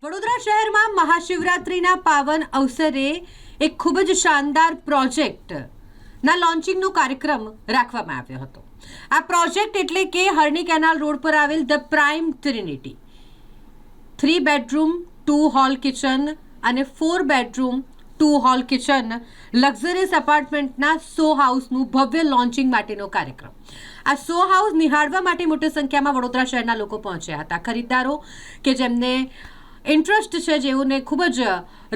વડોદરા શહેરમાં મહાશિવરાત્રિના પાવન અવસરે એક ખૂબ જ શાનદાર પ્રોજેક્ટના લોન્ચિંગનો કાર્યક્રમ રાખવામાં આવ્યો હતો. આ પ્રોજેક્ટ એટલે કે હરણી કેનાલ રોડ પર આવેલ the Prime Trinity 3 bedroom 2 hall kitchen અને 4 બેડરૂમ 2 હોલ કિચન લક્ઝરિયસ એપાર્ટમેન્ટના સો હાઉસનું ભવ્ય લોન્ચિંગ માટેનો કાર્યક્રમ. આ સો હાઉસ નિહાળવા માટે મોટી સંખ્યામાં વડોદરા શહેરના લોકો પહોંચ્યા હતા. ખરીદદારો કે જેમને ઇન્ટરેસ્ટ છે, જેઓને ખૂબ જ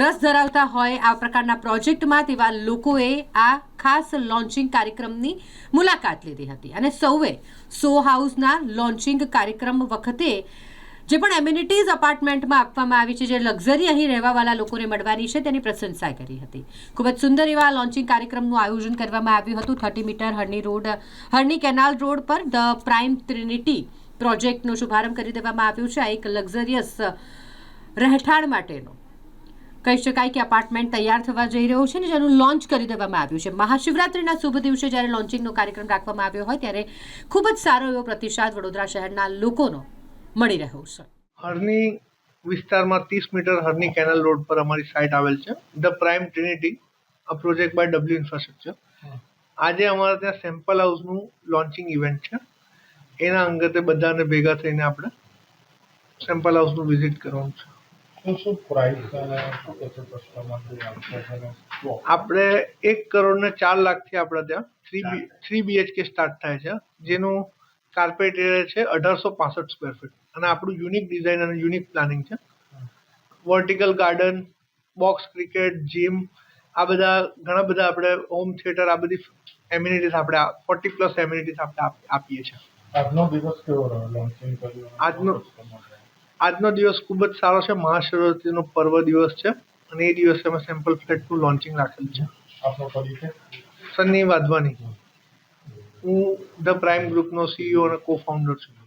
રસ ધરાવતા હોય આ પ્રકારના પ્રોજેક્ટમાં, તેવા લોકોએ આ ખાસ લોન્ચિંગ કાર્યક્રમની મુલાકાત લીધી હતી અને સૌએ સો હાઉસના લોન્ચિંગ કાર્યક્રમ વખતે જે પણ એમ્યુનિટીઝ અપાર્ટમેન્ટમાં આપવામાં આવી છે, જે લક્ઝરી અહીં રહેવાવાળા લોકોને મળવાની છે, તેની પ્રશંસા કરી હતી. ખૂબ જ સુંદર એવા લોન્ચિંગ કાર્યક્રમનું આયોજન કરવામાં આવ્યું હતું. 30 મીટર હરણી કેનાલ રોડ પર ધ પ્રાઇમ ટ્રિનિટી પ્રોજેક્ટનો શુભારંભ કરી દેવામાં આવ્યો છે. આ એક લક્ઝરિયસ રહેઠાણ માટેનો કહી શકાય કે અપાર્ટમેન્ટ તૈયાર થવા જઈ રહ્યો છે ને જેનું લોન્ચ કરી દેવામાં આવ્યું છે. મહાશિવરાત્રિના શુભ દિવસે જ્યારે લોન્ચિંગનો કાર્યક્રમ રાખવામાં આવ્યો હોય ત્યારે ખૂબ જ સારો એવો પ્રતિસાદ વડોદરા શહેરના લોકોનો મળી રહ્યો છે. હરણી વિસ્તારમાં 30 મીટર હરણી કેનાલ રોડ પર અમારી સાઇટ આવેલ છે, the Prime Trinity, a project by W infrastructure. આજે અમારા ત્યાં સેમ્પલ હાઉસનું લોન્ચિંગ ઇવેન્ટ છે. એના અંગતે બધાને ભેગા થઈને આપણે સેમ્પલ હાઉસનું વિઝિટ કરવાનું છે. આપણે 1 કરોડ ને 4 લાખથી આપણે ત્યાં 3 BHK સ્ટાર્ટ થાય છે, જેનું કાર્પેટ એરિયા છે 1865 સ્ક્વેર ફીટ અને આપણું યુનિક ડિઝાઇન અને યુનિક પ્લાનિંગ છે. Vertical garden, box cricket, gym, આ બધા ઘણા બધા આપણે હોમ થિયેટર, આ બધી એમ્યુનિટીઝ આપણે 40+ એમ્યુનિટીઝ આપણે આપીએ છીએ. આજનો દિવસ કેવો રહ્યો લોન્ચિંગ કર્યું? આજનો દિવસ ખૂબ જ સારો છે. મહાશિવરાત્રિનો પર્વ દિવસ છે અને એ દિવસે અમે સેમ્પલ ફ્લેટનું લોન્ચિંગ રાખેલું છે. આપનો પરિચય? સન્ની વાધવાની. હું ધ પ્રાઇમ ગ્રુપનો CEO અને કો ફાઉન્ડર છું.